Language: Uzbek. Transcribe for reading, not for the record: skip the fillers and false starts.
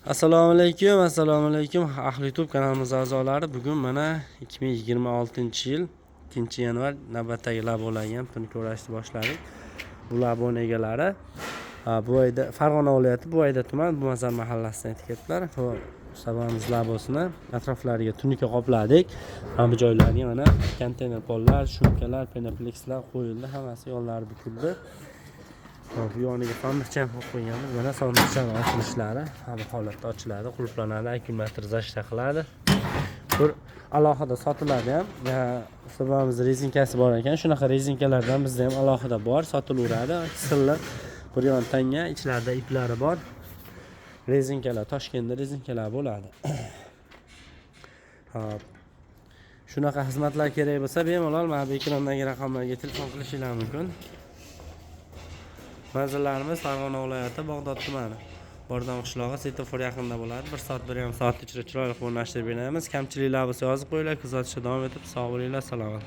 Assalomu alaykum ahli YouTube kanalimiz a'zolari. Bugun mana 2026-yil 2-yanvar navbatdagi labolangan puni ko'rishni boshladik. Bu labon egalari bu oyda Farg'ona viloyati, bu oyda tuman Bumazor mahallasidan etiketlar. Bu sabamiz labosini atroflariga tunika qopladik. Hamma joylariga mana konteyner pollar, shumkalar, penaplekslar qo'yildi, hammasi yo'llari bukildi. Bu yoniga sandiqcha ham qo'yib qo'yganmiz. Mana sandiqchani ochilishlari har holatda ochiladi, qulflanadi, akkumulyatorizatsiya taqiladi. Bir alohida sotiladi ham. Sabamiz rezinkasi bor ekan. Shunaqa rezinkalardan bizda ham alohida bor, sotilaveradi. Silliq bir yon tanga, ichlarida iplari bor. Rezinkalar Toshkentda rezinkalar bo'ladi. Hop. Shunaqa xizmatlar kerak bo'lsa, bemalol mana bu ekrandagi raqamlarga telefon qilishingiz mumkin. Manzillarimiz Farg'ona viloyati, Bog'dod tumani. Bordon qishlog'i svetofor yaqinida bo'ladi. 1 soat 1,5 soat ichida chiroyli o'rnashtirib beramiz. Kamchiliklar bo'lsa yozib qo'yinglar, kuzatishda davom etib sog' bo'linglar, salomat.